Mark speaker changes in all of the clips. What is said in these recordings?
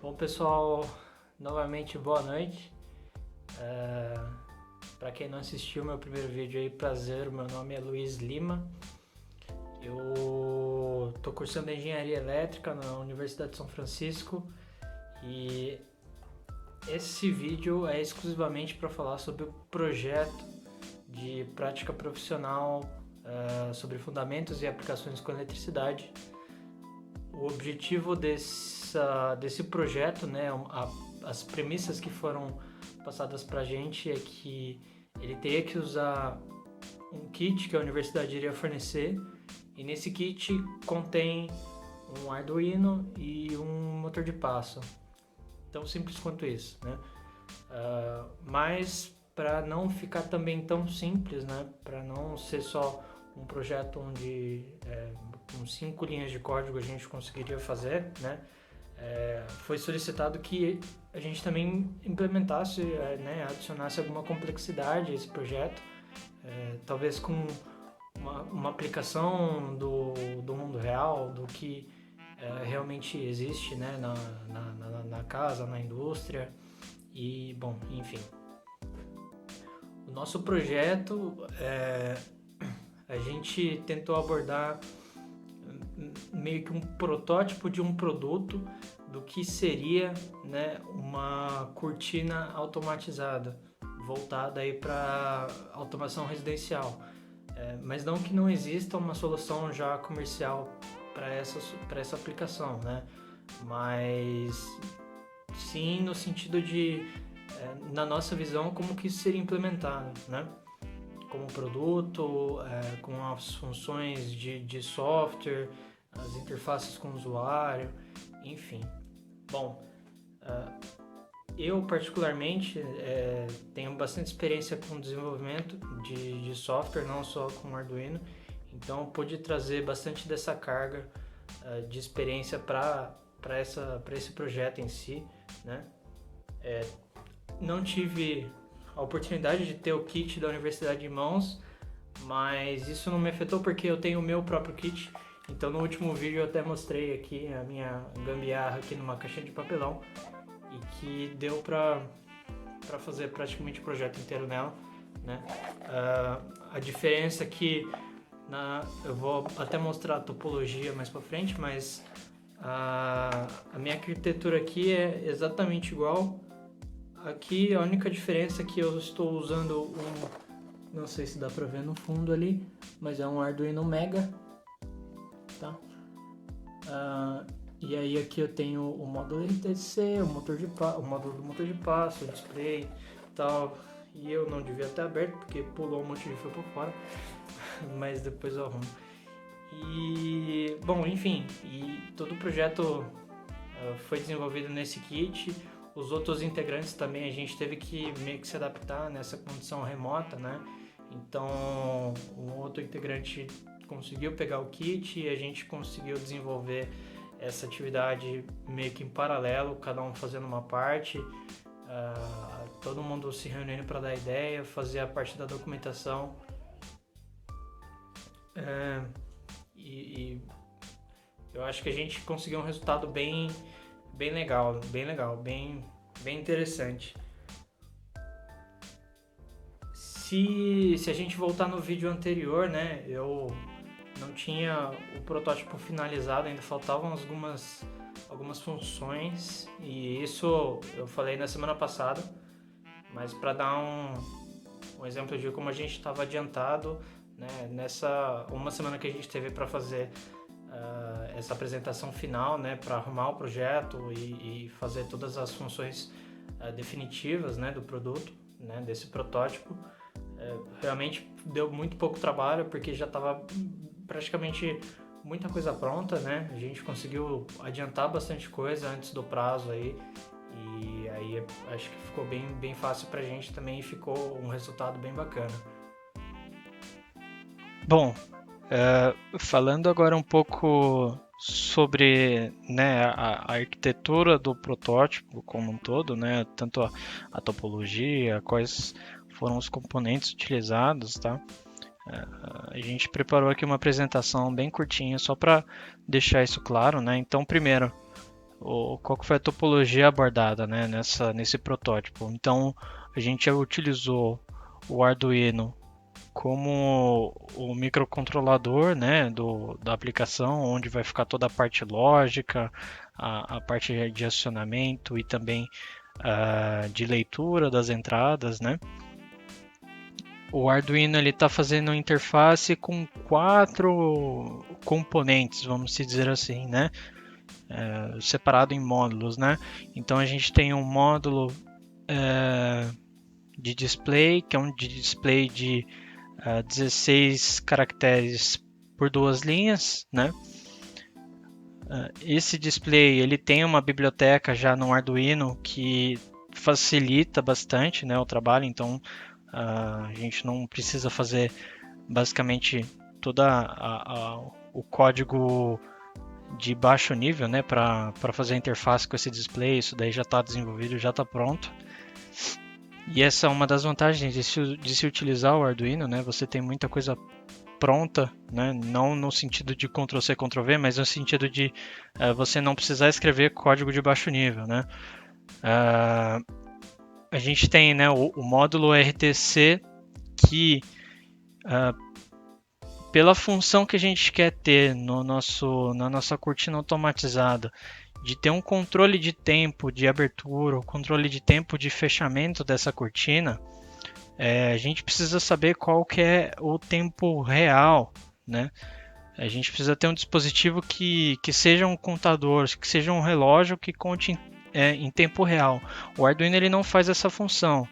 Speaker 1: Bom, pessoal, novamente boa noite. Para quem não assistiu meu primeiro vídeo aí, prazer, meu nome é Luiz Lima. Eu tô cursando Engenharia Elétrica na Universidade de São Francisco e esse vídeo é exclusivamente para falar sobre o projeto de prática profissional sobre fundamentos e aplicações com eletricidade. O objetivo desse projeto, né, as premissas que foram passadas para a gente é que ele teria que usar um kit que a universidade iria fornecer, e nesse kit contém um Arduino e um motor de passo. Tão simples quanto isso, né? Mas para não ficar também tão simples, né, para não ser só um projeto onde com 5 linhas de código a gente conseguiria fazer, né? Foi solicitado que a gente também implementasse, né, adicionasse alguma complexidade a esse projeto, talvez com uma aplicação do mundo real, do que realmente existe, né, na casa, na indústria e, bom, enfim. O nosso projeto, a gente tentou abordar meio que um protótipo de um produto do que seria, né, uma cortina automatizada voltada aí para automação residencial, mas não que não exista uma solução já comercial para essa aplicação, né? Mas sim no sentido de, na nossa visão, como que isso seria implementado, né? Como produto, com as funções de software, as interfaces com o usuário, enfim. Bom, eu particularmente tenho bastante experiência com desenvolvimento de software, não só com Arduino, então pude trazer bastante dessa carga de experiência para esse projeto em si, né? Não tive a oportunidade de ter o kit da universidade em mãos, mas isso não me afetou porque eu tenho o meu próprio kit. Então no último vídeo eu até mostrei aqui a minha gambiarra aqui numa caixinha de papelão e que deu para fazer praticamente o projeto inteiro nela, né? A diferença é que eu vou até mostrar a topologia mais para frente, mas a minha arquitetura aqui é exatamente igual. Aqui a única diferença é que eu estou usando não sei se dá para ver no fundo ali, mas é um Arduino Mega, tá? E aí aqui eu tenho o módulo NTC, o módulo do motor de passo, o display e tal. E eu não devia ter aberto porque pulou um monte de fio por fora, mas depois eu arrumo. E, bom, enfim, e todo o projeto foi desenvolvido nesse kit. Os outros integrantes também a gente teve que meio que se adaptar nessa condição remota, né? Então, um outro integrante conseguiu pegar o kit e a gente conseguiu desenvolver essa atividade meio que em paralelo, cada um fazendo uma parte, todo mundo se reunindo para dar ideia, fazer a parte da documentação. E eu acho que a gente conseguiu um resultado bem legal, bem interessante. Se a gente voltar no vídeo anterior, né, eu não tinha o protótipo finalizado, ainda faltavam algumas funções, e isso eu falei na semana passada, mas para dar um exemplo de como a gente estava adiantado, né, nessa uma semana que a gente teve para fazer essa apresentação final, né, para arrumar o projeto e fazer todas as funções definitivas, né, do produto, né, desse protótipo. Realmente deu muito pouco trabalho porque já estava praticamente muita coisa pronta, né? A gente conseguiu adiantar bastante coisa antes do prazo aí, e aí acho que ficou bem fácil pra gente também e ficou um resultado bem bacana.
Speaker 2: Bom, falando agora um pouco sobre, né, a arquitetura do protótipo como um todo, né, tanto a topologia, quais foram os componentes utilizados, tá? A gente preparou aqui uma apresentação bem curtinha só para deixar isso claro, né? Então, primeiro, qual que foi a topologia abordada, né, nesse protótipo. Então, a gente utilizou o Arduino como o microcontrolador, né, da aplicação, onde vai ficar toda a parte lógica, a parte de acionamento e também de leitura das entradas, né. O Arduino ele está fazendo interface com 4 componentes, vamos dizer assim, né, separado em módulos, né. Então a gente tem um módulo de display, que é um display de 16 caracteres por 2 linhas, né? Esse display ele tem uma biblioteca já no Arduino que facilita bastante, né, o trabalho, então a gente não precisa fazer basicamente todo o código de baixo nível, né, para fazer a interface com esse display. Isso daí já está desenvolvido, já está pronto. E essa é uma das vantagens de se utilizar o Arduino, né? Você tem muita coisa pronta, né? Não no sentido de Ctrl+C, Ctrl+V, mas no sentido de você não precisar escrever código de baixo nível, né? A gente tem, né, o módulo RTC que, pela função que a gente quer ter na nossa cortina automatizada, de ter um controle de tempo de abertura, o controle de tempo de fechamento dessa cortina, a gente precisa saber qual que é o tempo real, né? A gente precisa ter um dispositivo que seja um contador, que seja um relógio que conte em tempo real. O Arduino ele não faz essa função,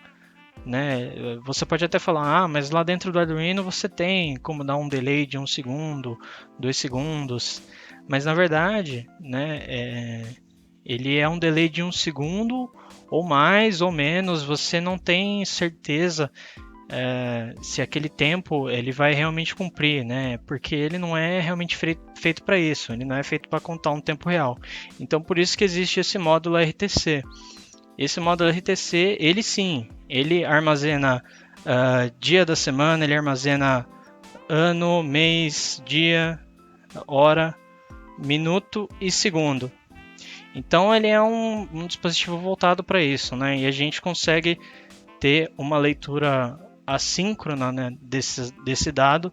Speaker 2: né? Você pode até falar, mas lá dentro do Arduino você tem como dar um delay de 1 segundo, 2 segundos, mas na verdade, né, ele é um delay de 1 segundo ou mais ou menos. Você não tem certeza se aquele tempo ele vai realmente cumprir, né? Porque ele não é realmente feito para isso, ele não é feito para contar um tempo real. Então por isso que existe esse módulo RTC. Esse módulo RTC, ele sim, ele armazena dia da semana, ele armazena ano, mês, dia, hora, minuto e segundo. Então ele é um dispositivo voltado para isso, né? E a gente consegue ter uma leitura assíncrona, né, desse dado,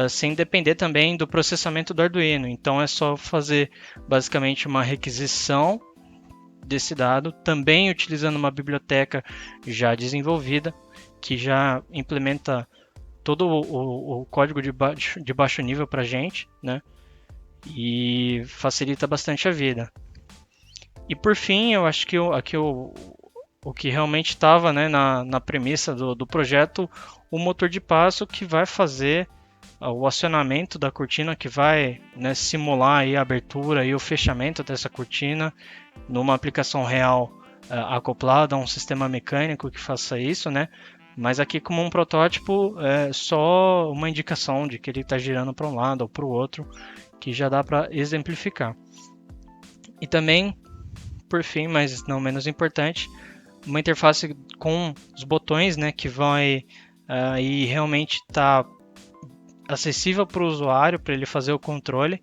Speaker 2: sem depender também do processamento do Arduino. Então é só fazer basicamente uma requisição desse dado, também utilizando uma biblioteca já desenvolvida, que já implementa todo o código de baixo nível para a gente, né? E facilita bastante a vida. E por fim, eu acho que o que realmente estava, né, na premissa do projeto, o motor de passo que vai fazer o acionamento da cortina, que vai, né, simular aí a abertura e o fechamento dessa cortina numa aplicação real acoplada a um sistema mecânico que faça isso, né? Mas aqui como um protótipo é só uma indicação de que ele está girando para um lado ou para o outro, que já dá para exemplificar. E também, por fim, mas não menos importante, uma interface com os botões, né, que vai aí realmente estar acessível para o usuário, para ele fazer o controle.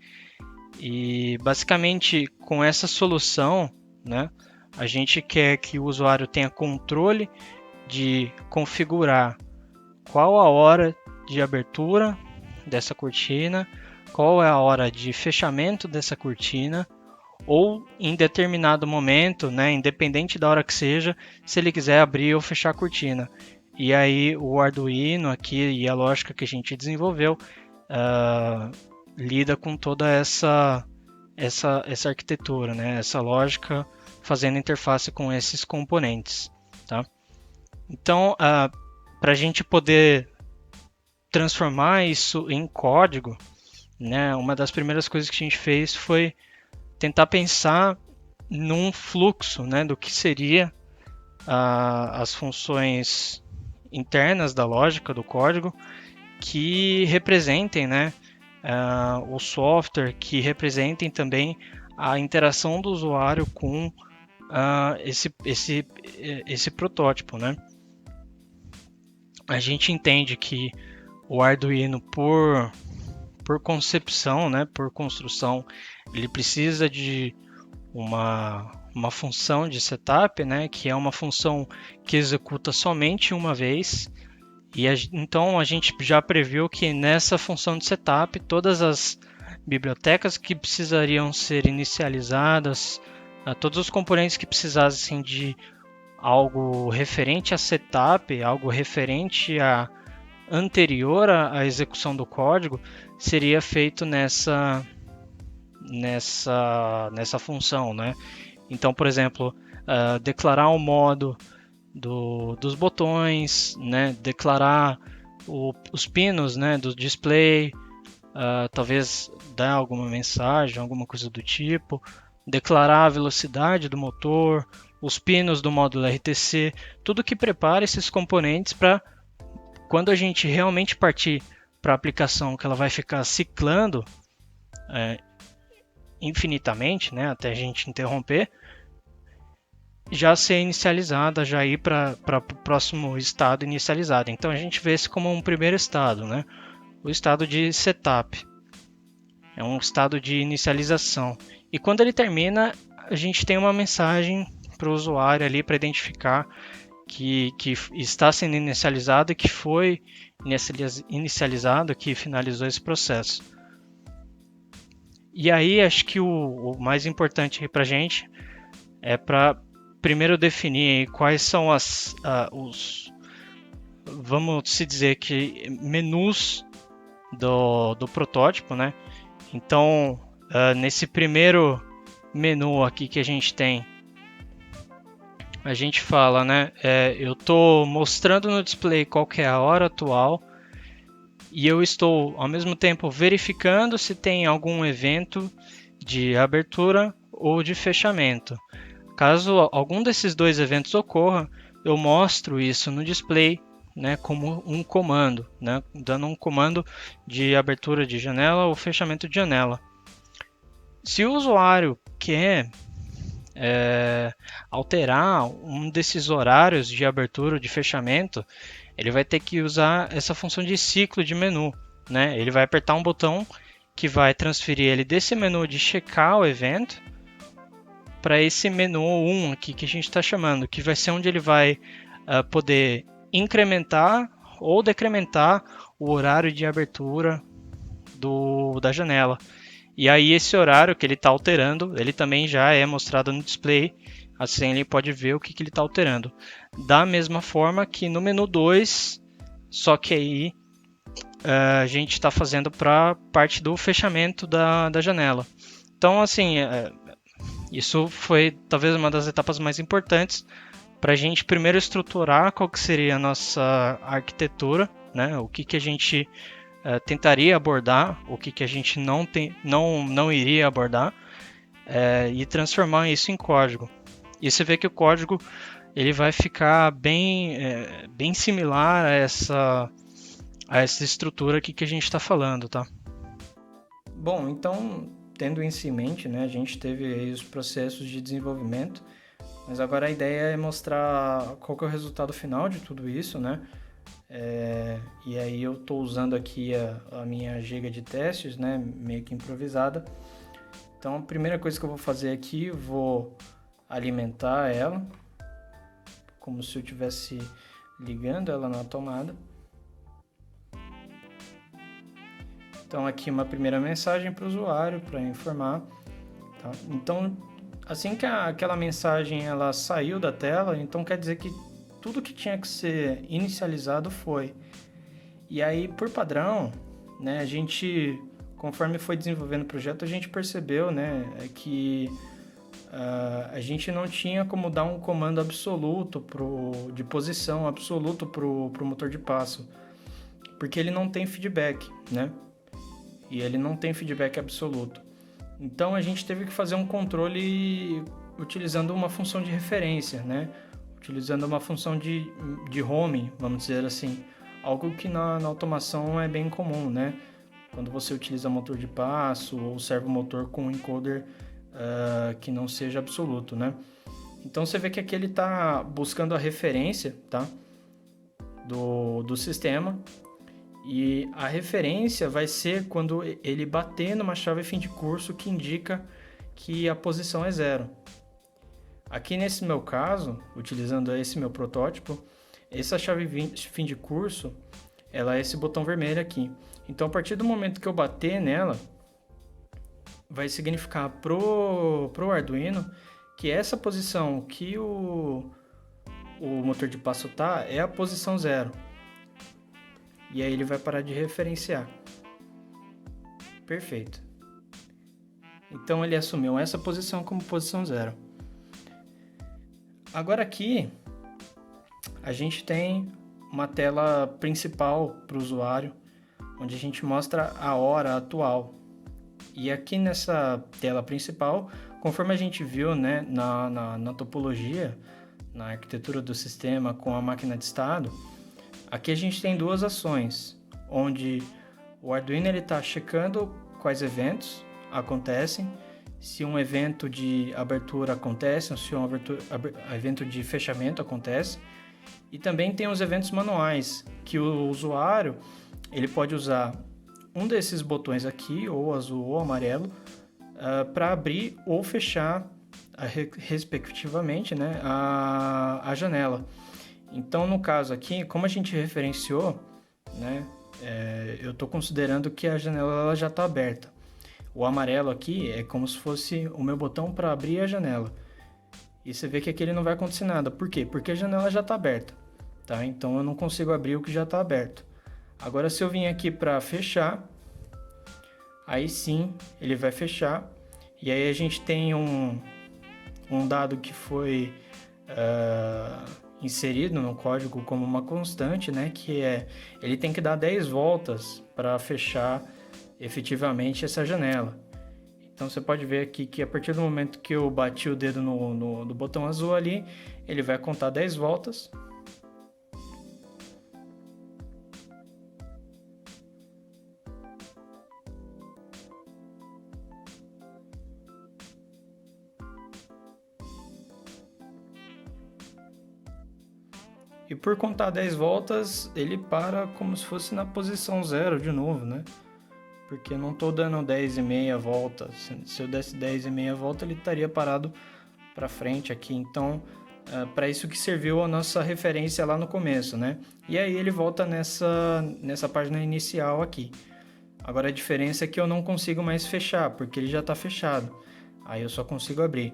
Speaker 2: E basicamente com essa solução, né, a gente quer que o usuário tenha controle de configurar qual a hora de abertura dessa cortina, qual é a hora de fechamento dessa cortina, ou em determinado momento, né, independente da hora que seja, se ele quiser abrir ou fechar a cortina. E aí o Arduino aqui e a lógica que a gente desenvolveu lida com toda essa arquitetura, né, essa lógica, fazendo interface com esses componentes, tá? Então, para a gente poder transformar isso em código, né, uma das primeiras coisas que a gente fez foi tentar pensar num fluxo, né, do que seria as funções internas da lógica do código que representem, né, o software, que representem também a interação do usuário com esse protótipo, né? A gente entende que o Arduino, por concepção, né, por construção, ele precisa de uma função de setup, né, que é uma função que executa somente uma vez. E então a gente já previu que nessa função de setup, todas as bibliotecas que precisariam ser inicializadas, todos os componentes que precisassem de algo referente a setup, algo referente a anterior à execução do código, seria feito nessa função, né? Então, por exemplo, declarar o modo dos botões, né? Declarar os pinos, né? Do display, talvez dar alguma mensagem, alguma coisa do tipo, declarar a velocidade do motor, os pinos do módulo RTC, tudo que prepara esses componentes para quando a gente realmente partir para a aplicação que ela vai ficar ciclando infinitamente, né, até a gente interromper, já ser inicializada, já ir para o próximo estado inicializado. Então a gente vê esse como um primeiro estado, né? O estado de setup. É um estado de inicialização. E quando ele termina, a gente tem uma mensagem para o usuário ali para identificar que está sendo inicializado e que foi inicializado, que finalizou esse processo. E aí acho que o mais importante para a gente é para primeiro definir quais são os, vamos se dizer que, menus do protótipo, né? Então, nesse primeiro menu aqui que a gente tem, a gente fala, né? Eu estou mostrando no display qual que é a hora atual e eu estou, ao mesmo tempo, verificando se tem algum evento de abertura ou de fechamento. Caso algum desses dois eventos ocorra, eu mostro isso no display, né, como um comando, né, dando um comando de abertura de janela ou fechamento de janela. Se o usuário quer alterar um desses horários de abertura ou de fechamento, ele vai ter que usar essa função de ciclo de menu, né? Ele vai apertar um botão que vai transferir ele desse menu de checar o evento para esse menu 1 aqui que a gente está chamando, que vai ser onde ele vai poder incrementar ou decrementar o horário de abertura da janela. E aí esse horário que ele está alterando, ele também já é mostrado no display, assim ele pode ver o que ele está alterando. Da mesma forma que no menu 2, só que aí a gente está fazendo para a parte do fechamento da janela. Então assim, isso foi talvez uma das etapas mais importantes para a gente primeiro estruturar qual que seria a nossa arquitetura, né? O que a gente tentaria abordar, o que a gente não iria abordar, e transformar isso em código. E você vê que o código ele vai ficar bem similar a essa estrutura aqui que a gente está falando, tá?
Speaker 1: Bom, então, tendo isso em mente, né, a gente teve aí os processos de desenvolvimento, mas agora a ideia é mostrar qual que é o resultado final de tudo isso, né? E aí eu estou usando aqui a minha giga de testes, né, meio que improvisada. Então a primeira coisa que eu vou fazer aqui, vou alimentar ela, como se eu estivesse ligando ela na tomada. Então aqui uma primeira mensagem para o usuário, para informar. Tá? Então assim que aquela mensagem ela saiu da tela, então quer dizer que tudo que tinha que ser inicializado foi. E aí, por padrão, né, a gente, conforme foi desenvolvendo o projeto, a gente percebeu, né, que a gente não tinha como dar um comando absoluto de posição absoluto para o motor de passo, porque ele não tem feedback, né? E ele não tem feedback absoluto. Então a gente teve que fazer um controle utilizando uma função de referência, né? Utilizando uma função de home, vamos dizer assim. Algo que na automação é bem comum, né? Quando você utiliza motor de passo ou servomotor com um encoder que não seja absoluto, né? Então você vê que aqui ele está buscando a referência, tá? do sistema. E a referência vai ser quando ele bater numa chave fim de curso que indica que a posição é 0. Aqui nesse meu caso, utilizando esse meu protótipo, essa chave fim de curso, ela é esse botão vermelho aqui. Então, a partir do momento que eu bater nela, vai significar pro Arduino que essa posição que o motor de passo tá é a posição 0. E aí ele vai parar de referenciar. Perfeito. Então ele assumiu essa posição como posição 0. Agora aqui a gente tem uma tela principal para o usuário, onde a gente mostra a hora atual. E aqui nessa tela principal, conforme a gente viu, né, na topologia, na arquitetura do sistema com a máquina de estado, aqui a gente tem duas ações, onde o Arduino está checando quais eventos acontecem, se um evento de abertura acontece, ou se um evento de fechamento acontece, e também tem os eventos manuais, que o usuário ele pode usar um desses botões aqui, ou azul ou amarelo, para abrir ou fechar, respectivamente, né, a janela. Então, no caso aqui, como a gente referenciou, né, eu estou considerando que a janela ela já está aberta. O amarelo aqui é como se fosse o meu botão para abrir a janela. E você vê que aqui ele não vai acontecer nada. Por quê? Porque a janela já está aberta. Tá? Então eu não consigo abrir o que já está aberto. Agora, se eu vim aqui para fechar, aí sim ele vai fechar. E aí a gente tem um dado que foi inserido no código como uma constante, né? Que é, ele tem que dar 10 voltas para fechar efetivamente essa janela. Então você pode ver aqui que a partir do momento que eu bati o dedo no botão azul ali, ele vai contar 10 voltas. E por contar 10 voltas, ele para como se fosse na posição 0 de novo, né? Porque eu não estou dando 10,5 voltas. Se eu desse 10,5 voltas, ele estaria parado para frente aqui. Então, para isso que serviu a nossa referência lá no começo, né? E aí ele volta nessa página inicial aqui. Agora a diferença é que eu não consigo mais fechar, porque ele já está fechado. Aí eu só consigo abrir.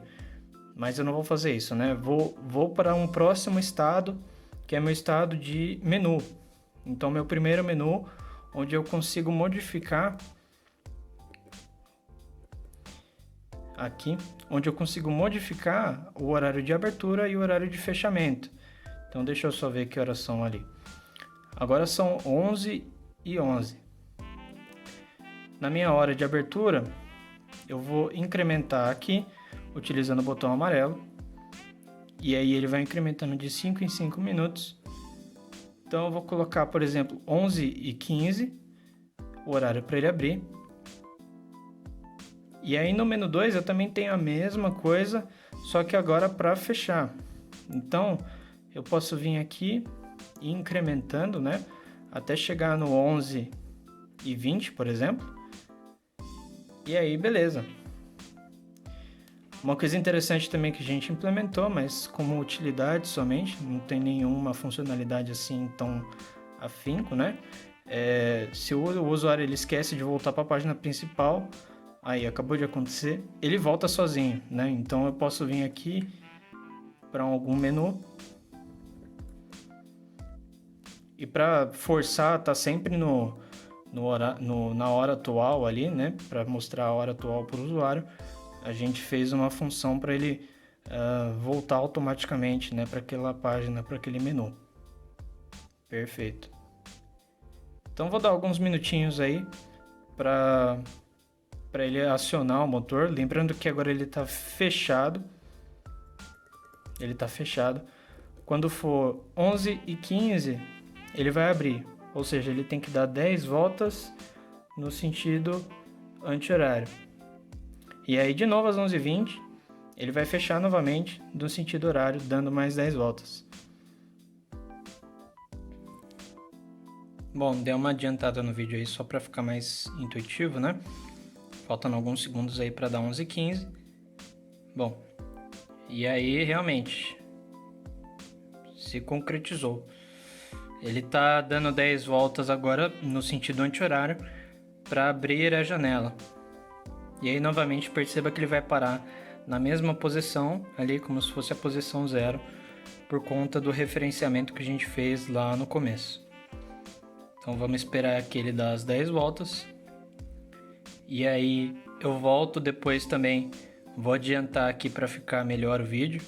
Speaker 1: Mas eu não vou fazer isso, né? Vou para um próximo estado, que é meu estado de menu. Então, meu primeiro menu, onde eu consigo modificar aqui, onde eu consigo modificar o horário de abertura e o horário de fechamento. Então, deixa eu só ver que horas são ali. Agora são 11h11. Na minha hora de abertura, eu vou incrementar aqui, utilizando o botão amarelo. E aí ele vai incrementando de 5 em 5 minutos. Então eu vou colocar, por exemplo, 11h15, o horário para ele abrir. E aí no menu 2 eu também tenho a mesma coisa, só que agora para fechar. Então eu posso vir aqui e incrementando, né, até chegar no 11h20, por exemplo. E aí beleza. Uma coisa interessante também que a gente implementou, mas como utilidade somente, não tem nenhuma funcionalidade assim tão afinco, né? Se o usuário ele esquece de voltar para a página principal, aí acabou de acontecer, ele volta sozinho, né? Então eu posso vir aqui para algum menu e para forçar tá sempre na hora atual ali, né? Para mostrar a hora atual para o usuário. A gente fez uma função para ele voltar automaticamente, né, para aquela página, para aquele menu. Perfeito. Então vou dar alguns minutinhos aí para ele acionar o motor. Lembrando que agora ele está fechado. Ele está fechado. Quando for 11h15, ele vai abrir. Ou seja, ele tem que dar 10 voltas no sentido anti-horário. E aí, de novo, às 11h20, ele vai fechar novamente no sentido horário, dando mais 10 voltas. Bom, dei uma adiantada no vídeo aí só para ficar mais intuitivo, né? Faltando alguns segundos aí para dar 11h15. Bom, e aí realmente se concretizou. Ele tá dando 10 voltas agora no sentido anti-horário para abrir a janela. E aí novamente perceba que ele vai parar na mesma posição, ali como se fosse a posição 0, por conta do referenciamento que a gente fez lá no começo. Então vamos esperar que ele dá as 10 voltas. E aí eu volto depois também, vou adiantar aqui para ficar melhor o vídeo,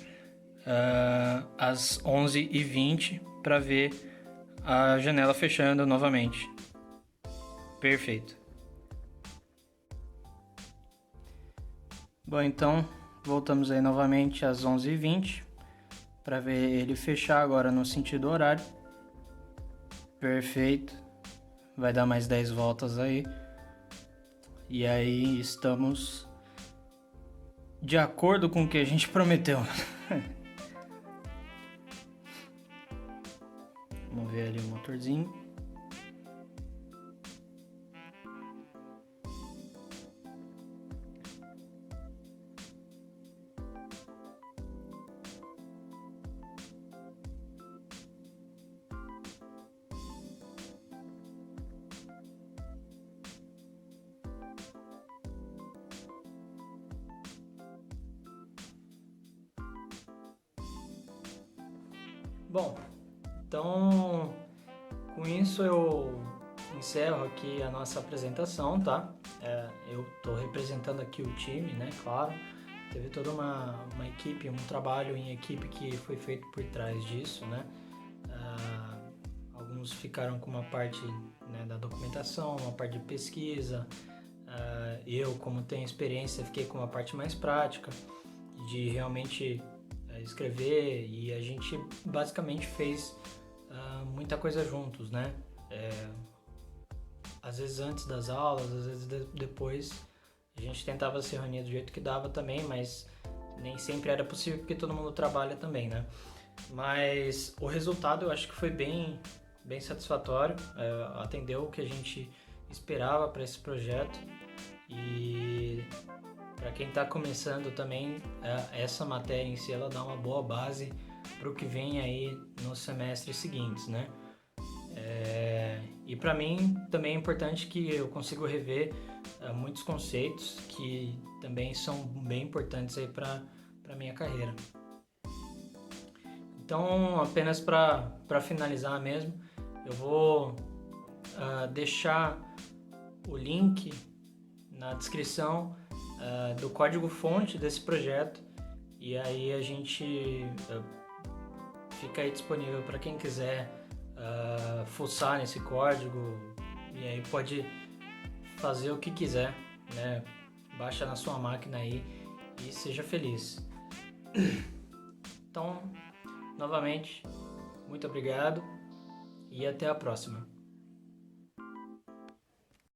Speaker 1: às 11h20 para ver a janela fechando novamente. Perfeito. Bom, então voltamos aí novamente às 11h20 para ver ele fechar agora no sentido horário. Perfeito. Vai dar mais 10 voltas aí. E aí estamos de acordo com o que a gente prometeu. Vamos ver ali o motorzinho. Bom, então com isso eu encerro aqui a nossa apresentação, tá? Eu estou representando aqui o time, né? Claro, teve toda uma equipe, um trabalho em equipe que foi feito por trás disso, né? Alguns ficaram com uma parte, né, da documentação, uma parte de pesquisa. Eu, como tenho experiência, fiquei com uma parte mais prática de realmente escrever, e a gente basicamente fez muita coisa juntos, né? Às vezes antes das aulas, às vezes depois, a gente tentava se reunir do jeito que dava também, mas nem sempre era possível porque todo mundo trabalha também, né? Mas o resultado eu acho que foi bem satisfatório, atendeu o que a gente esperava para esse projeto. E para quem está começando também, essa matéria em si ela dá uma boa base para o que vem aí nos semestres seguintes, né? E para mim também é importante que eu consigo rever muitos conceitos que também são bem importantes aí para a minha carreira. Então, apenas para finalizar mesmo, eu vou deixar o link na descrição do código-fonte desse projeto, e aí a gente fica aí disponível para quem quiser fuçar nesse código, e aí pode fazer o que quiser, né? Baixa na sua máquina aí e seja feliz. Então, novamente, muito obrigado e até a próxima.